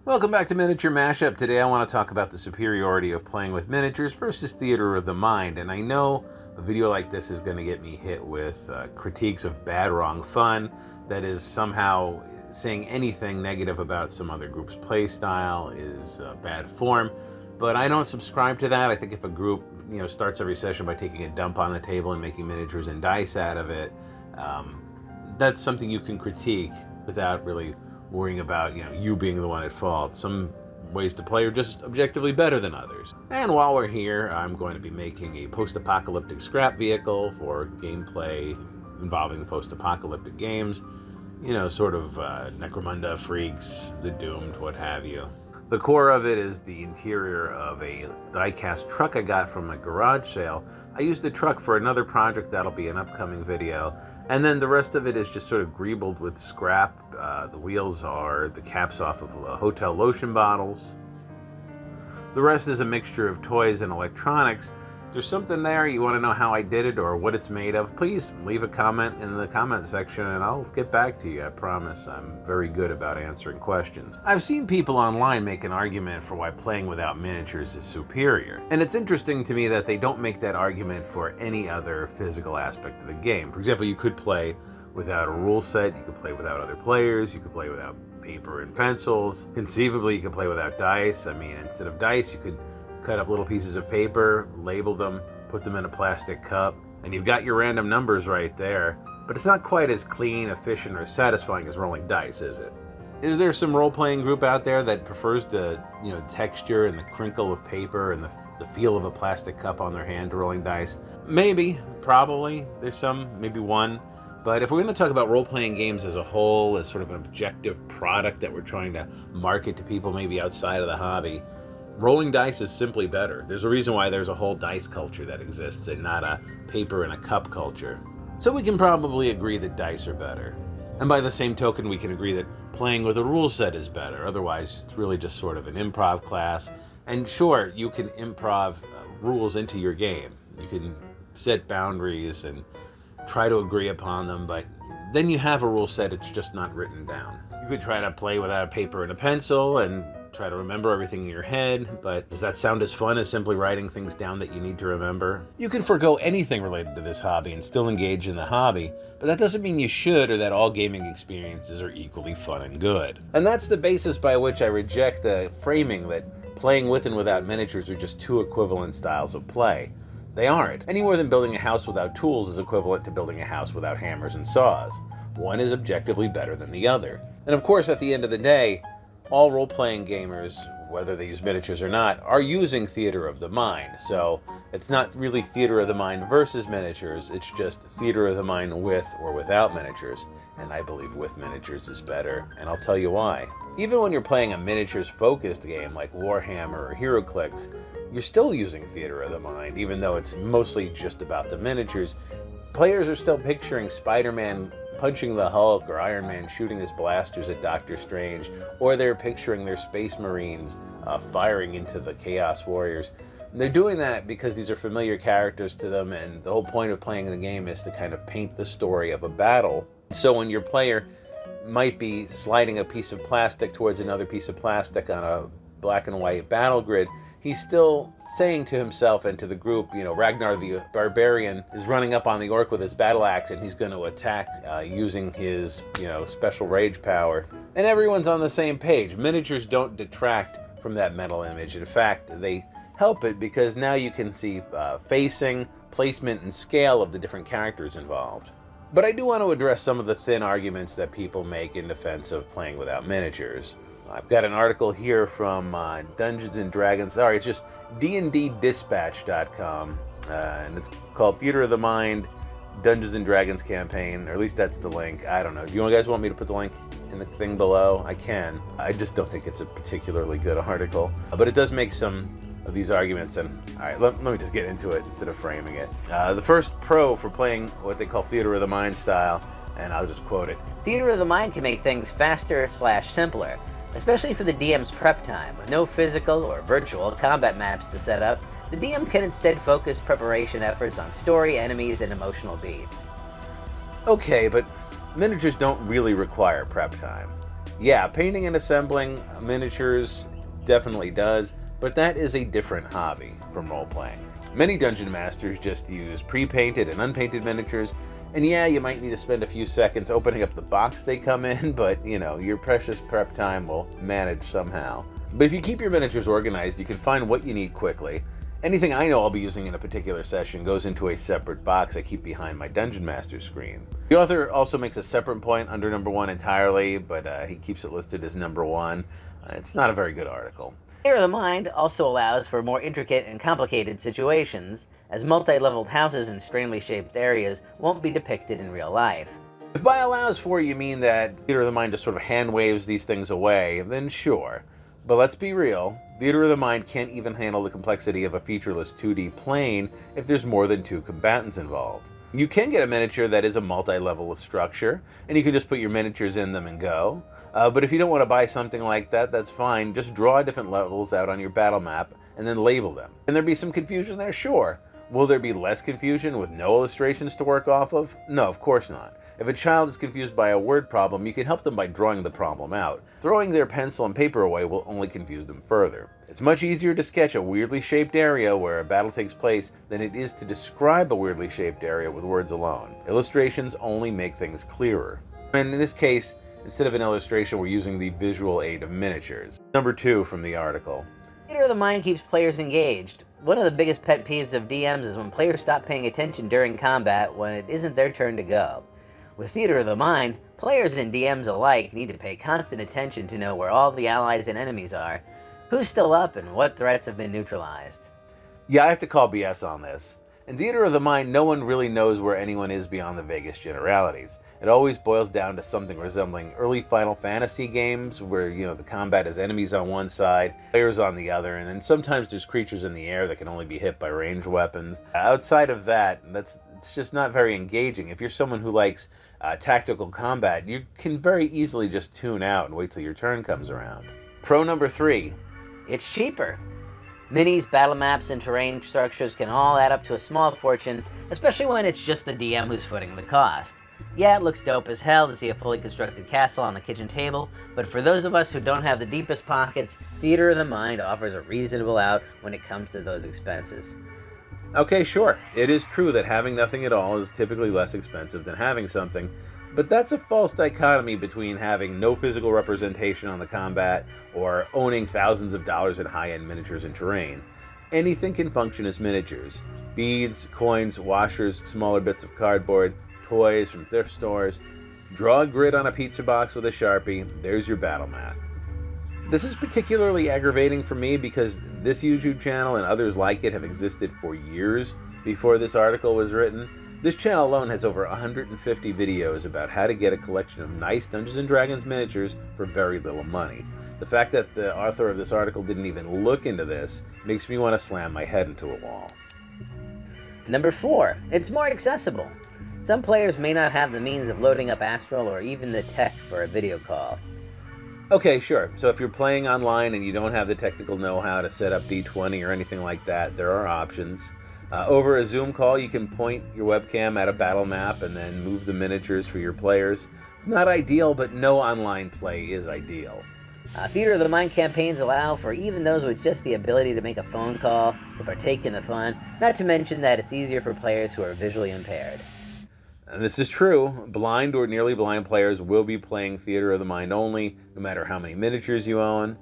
Welcome back to Miniature Mashup. Today I want to talk about the superiority of playing with miniatures versus theater of the mind. And I know a video like this is going to get me hit with critiques of bad, wrong fun that is somehow saying anything negative about some other group's play style is bad form. But I don't subscribe to that. I think if a group starts every session by taking a dump on the table and making miniatures and dice out of it, that's something you can critique without really worrying about you being the one at fault. Some ways to play are just objectively better than others. And while we're here, I'm going to be making a post-apocalyptic scrap vehicle for gameplay involving the post-apocalyptic games. Sort of Necromunda, Freaks, The Doomed, what have you. The core of it is the interior of a die-cast truck I got from a garage sale. I used the truck for another project that'll be an upcoming video. And then the rest of it is just sort of greebled with scrap. The wheels are the caps off of hotel lotion bottles. The rest is a mixture of toys and electronics. If there's something there you want to know how I did it or what it's made of, please leave a comment in the comment section and I'll get back to you. I promise I'm very good about answering questions. I've seen people online make an argument for why playing without miniatures is superior. And it's interesting to me that they don't make that argument for any other physical aspect of the game. For example, you could play without a rule set, you could play without other players, you could play without paper and pencils. Conceivably, you could play without dice. I mean, instead of dice, you could cut up little pieces of paper, label them, put them in a plastic cup, and you've got your random numbers right there. But it's not quite as clean, efficient, or satisfying as rolling dice, is it? Is there some role-playing group out there that prefers the texture and the crinkle of paper and the feel of a plastic cup on their hand to rolling dice? Maybe, probably. There's some, maybe one. But if we're going to talk about role-playing games as a whole, as sort of an objective product that we're trying to market to people maybe outside of the hobby, rolling dice is simply better. There's a reason why there's a whole dice culture that exists and not a paper and a cup culture. So we can probably agree that dice are better. And by the same token, we can agree that playing with a rule set is better. Otherwise, it's really just sort of an improv class. And sure, you can improv rules into your game. You can set boundaries and try to agree upon them, but then you have a rule set, it's just not written down. You could try to play without a paper and a pencil and try to remember everything in your head, but does that sound as fun as simply writing things down that you need to remember? You can forego anything related to this hobby and still engage in the hobby, but that doesn't mean you should or that all gaming experiences are equally fun and good. And that's the basis by which I reject the framing that playing with and without miniatures are just two equivalent styles of play. They aren't, any more than building a house without tools is equivalent to building a house without hammers and saws. One is objectively better than the other. And of course, at the end of the day, all role-playing gamers, whether they use miniatures or not, are using theater of the mind. So it's not really theater of the mind versus miniatures, it's just theater of the mind with or without miniatures. And I believe with miniatures is better, and I'll tell you why. Even when you're playing a miniatures-focused game like Warhammer or HeroClix, you're still using theater of the mind, even though it's mostly just about the miniatures. Players are still picturing Spider-Man punching the Hulk or Iron Man shooting his blasters at Doctor Strange, or they're picturing their Space Marines firing into the Chaos Warriors. And they're doing that because these are familiar characters to them, and the whole point of playing the game is to kind of paint the story of a battle. So when your player might be sliding a piece of plastic towards another piece of plastic on a black and white battle grid, he's still saying to himself and to the group, Ragnar the Barbarian is running up on the orc with his battle axe and he's going to attack using his, special rage power. And everyone's on the same page. Miniatures don't detract from that mental image. In fact, they help it because now you can see facing, placement, and scale of the different characters involved. But I do want to address some of the thin arguments that people make in defense of playing without miniatures. I've got an article here from Dungeons & Dragons. Sorry, it's just dnddispatch.com, and it's called Theater of the Mind, Dungeons & Dragons Campaign, or at least that's the link. I don't know. Do you guys want me to put the link in the thing below? I can. I just don't think it's a particularly good article. But it does make some of these arguments, and all right, let me just get into it instead of framing it. The first pro for playing what they call Theater of the Mind style, and I'll just quote it. Theater of the Mind can make things faster/simpler. Especially for the DM's prep time. With no physical or virtual combat maps to set up, the DM can instead focus preparation efforts on story, enemies, and emotional beats. Okay, but miniatures don't really require prep time. Yeah, painting and assembling miniatures definitely does, but that is a different hobby from role-playing. Many dungeon masters just use pre-painted and unpainted miniatures, and yeah, you might need to spend a few seconds opening up the box they come in, but your precious prep time will manage somehow. But if you keep your miniatures organized, you can find what you need quickly. Anything I know I'll be using in a particular session goes into a separate box I keep behind my Dungeon Master screen. The author also makes a separate point under number 1 entirely, but he keeps it listed as number 1. It's not a very good article. Theater of the Mind also allows for more intricate and complicated situations, as multi-leveled houses in strangely shaped areas won't be depicted in real life. If by allows for you mean that Theater of the Mind just sort of hand waves these things away, then sure. But let's be real, Theater of the Mind can't even handle the complexity of a featureless 2D plane if there's more than 2 combatants involved. You can get a miniature that is a multi-level structure, and you can just put your miniatures in them and go. But if you don't want to buy something like that, that's fine. Just draw different levels out on your battle map and then label them. Can there be some confusion there? Sure. Will there be less confusion with no illustrations to work off of? No, of course not. If a child is confused by a word problem, you can help them by drawing the problem out. Throwing their pencil and paper away will only confuse them further. It's much easier to sketch a weirdly shaped area where a battle takes place than it is to describe a weirdly shaped area with words alone. Illustrations only make things clearer. And in this case, instead of an illustration, we're using the visual aid of miniatures. Number 2 from the article. Theater of the Mind keeps players engaged. One of the biggest pet peeves of DMs is when players stop paying attention during combat when it isn't their turn to go. With Theater of the Mind, players and DMs alike need to pay constant attention to know where all the allies and enemies are, who's still up, and what threats have been neutralized. Yeah, I have to call BS on this. In Theater of the Mind, no one really knows where anyone is beyond the vaguest generalities. It always boils down to something resembling early Final Fantasy games where, the combat is enemies on one side, players on the other, and then sometimes there's creatures in the air that can only be hit by ranged weapons. Outside of that, it's just not very engaging. If you're someone who likes tactical combat, you can very easily just tune out and wait till your turn comes around. Pro number 3. It's cheaper. Minis, battle maps, and terrain structures can all add up to a small fortune, especially when it's just the DM who's footing the cost. Yeah, it looks dope as hell to see a fully constructed castle on the kitchen table, but for those of us who don't have the deepest pockets, Theater of the Mind offers a reasonable out when it comes to those expenses. Okay, sure, it is true that having nothing at all is typically less expensive than having something, but that's a false dichotomy between having no physical representation on the combat or owning thousands of dollars in high-end miniatures and terrain. Anything can function as miniatures. Beads, coins, washers, smaller bits of cardboard, toys from thrift stores. Draw a grid on a pizza box with a Sharpie, there's your battle mat. This is particularly aggravating for me because this YouTube channel and others like it have existed for years before this article was written. This channel alone has over 150 videos about how to get a collection of nice Dungeons & Dragons miniatures for very little money. The fact that the author of this article didn't even look into this makes me want to slam my head into a wall. Number 4. It's more accessible. Some players may not have the means of loading up Astral or even the tech for a video call. Okay, sure. So if you're playing online and you don't have the technical know-how to set up D20 or anything like that, there are options. Over a Zoom call, you can point your webcam at a battle map and then move the miniatures for your players. It's not ideal, but no online play is ideal. Theater of the Mind campaigns allow for even those with just the ability to make a phone call to partake in the fun, not to mention that it's easier for players who are visually impaired. And this is true. Blind or nearly blind players will be playing Theater of the Mind only, no matter how many miniatures you own.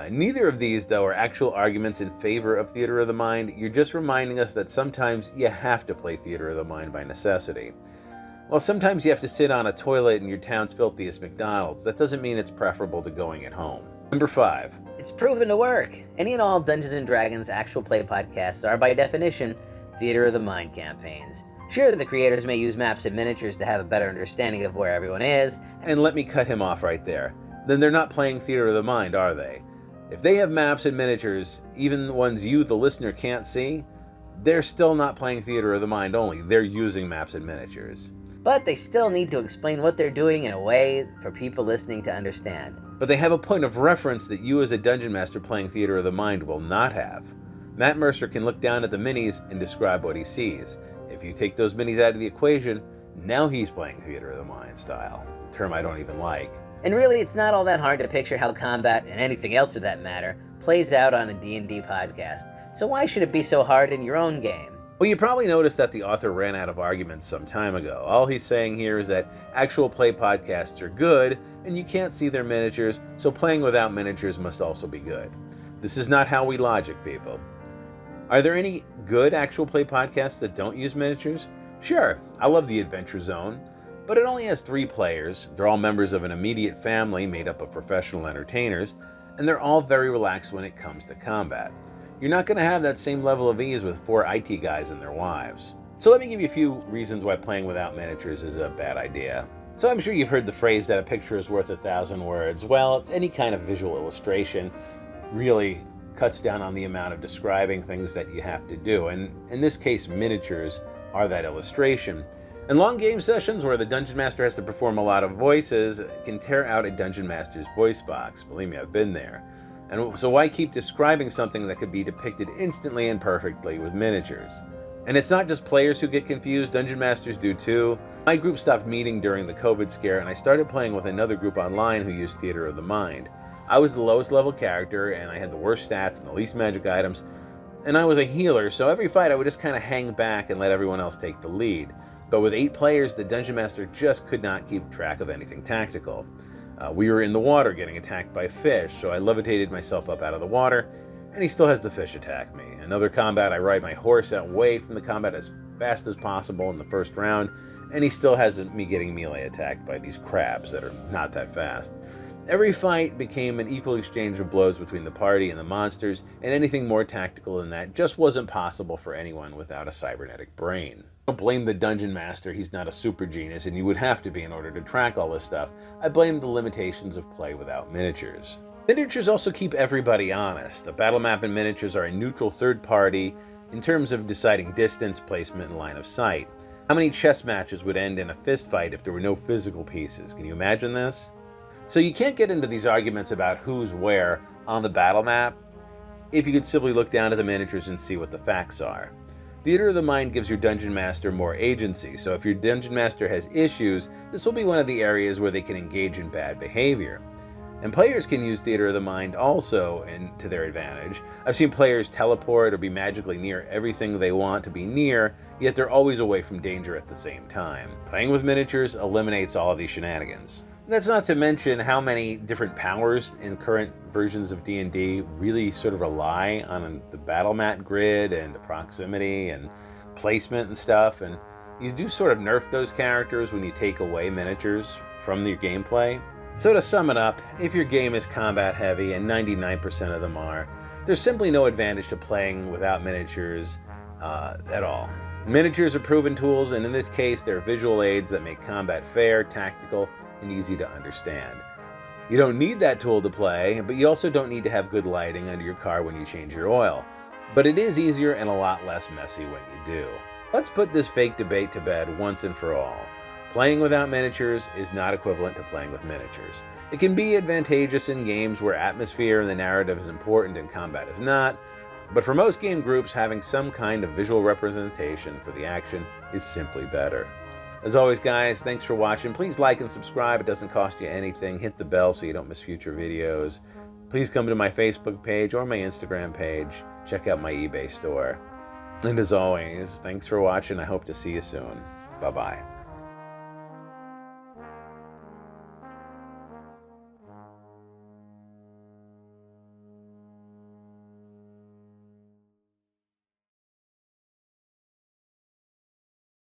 Neither of these, though, are actual arguments in favor of Theater of the Mind. You're just reminding us that sometimes you have to play Theater of the Mind by necessity. Well, sometimes you have to sit on a toilet in your town's filthiest McDonald's. That doesn't mean it's preferable to going at home. Number 5. It's proven to work. Any and all Dungeons & Dragons actual play podcasts are, by definition, Theater of the Mind campaigns. Sure, the creators may use maps and miniatures to have a better understanding of where everyone is. And let me cut him off right there. Then they're not playing Theater of the Mind, are they? If they have maps and miniatures, even the ones you, the listener, can't see, they're still not playing Theater of the Mind only. They're using maps and miniatures. But they still need to explain what they're doing in a way for people listening to understand. But they have a point of reference that you as a dungeon master playing Theater of the Mind will not have. Matt Mercer can look down at the minis and describe what he sees. If you take those minis out of the equation, now he's playing Theater of the Mind style, a term I don't even like. And really, it's not all that hard to picture how combat, and anything else for that matter, plays out on a D&D podcast. So why should it be so hard in your own game? Well, you probably noticed that the author ran out of arguments some time ago. All he's saying here is that actual play podcasts are good, and you can't see their miniatures, so playing without miniatures must also be good. This is not how we logic, people. Are there any good actual play podcasts that don't use miniatures? Sure, I love the Adventure Zone, but it only has 3 players. They're all members of an immediate family made up of professional entertainers, and they're all very relaxed when it comes to combat. You're not going to have that same level of ease with 4 IT guys and their wives. So let me give you a few reasons why playing without miniatures is a bad idea. So I'm sure you've heard the phrase that a picture is worth 1,000 words. Well, it's any kind of visual illustration really cuts down on the amount of describing things that you have to do. And in this case, miniatures are that illustration. And long game sessions where the Dungeon Master has to perform a lot of voices can tear out a Dungeon Master's voice box. Believe me, I've been there. And so why keep describing something that could be depicted instantly and perfectly with miniatures? And it's not just players who get confused, Dungeon Masters do too. My group stopped meeting during the COVID scare, and I started playing with another group online who used Theater of the Mind. I was the lowest level character, and I had the worst stats and the least magic items, and I was a healer, so every fight I would just kind of hang back and let everyone else take the lead. But with 8 players, the Dungeon Master just could not keep track of anything tactical. We were in the water getting attacked by fish, so I levitated myself up out of the water, and he still has the fish attack me. Another combat, I ride my horse away from the combat as fast as possible in the first round, and he still has me getting melee attacked by these crabs that are not that fast. Every fight became an equal exchange of blows between the party and the monsters, and anything more tactical than that just wasn't possible for anyone without a cybernetic brain. I don't blame the Dungeon Master, he's not a super genius, and you would have to be in order to track all this stuff. I blame the limitations of play without miniatures. Miniatures also keep everybody honest. A battle map and miniatures are a neutral third party in terms of deciding distance, placement, and line of sight. How many chess matches would end in a fist fight if there were no physical pieces? Can you imagine this? So you can't get into these arguments about who's where on the battle map if you could simply look down at the miniatures and see what the facts are. Theater of the Mind gives your Dungeon Master more agency, so if your Dungeon Master has issues, this will be one of the areas where they can engage in bad behavior. And players can use Theater of the Mind also to their advantage. I've seen players teleport or be magically near everything they want to be near, yet they're always away from danger at the same time. Playing with miniatures eliminates all of these shenanigans. That's not to mention how many different powers in current versions of D&D really sort of rely on the battle mat grid and proximity and placement and stuff, and you do sort of nerf those characters when you take away miniatures from your gameplay. So to sum it up, if your game is combat heavy, and 99% of them are, there's simply no advantage to playing without miniatures at all. Miniatures are proven tools, and in this case, they're visual aids that make combat fair, tactical, and easy to understand. You don't need that tool to play, but you also don't need to have good lighting under your car when you change your oil. But it is easier and a lot less messy when you do. Let's put this fake debate to bed once and for all. Playing without miniatures is not equivalent to playing with miniatures. It can be advantageous in games where atmosphere and the narrative is important and combat is not, but for most game groups, having some kind of visual representation for the action is simply better. As always, guys, thanks for watching. Please like and subscribe. It doesn't cost you anything. Hit the bell so you don't miss future videos. Please come to my Facebook page or my Instagram page. Check out my eBay store. And as always, thanks for watching. I hope to see you soon. Bye-bye.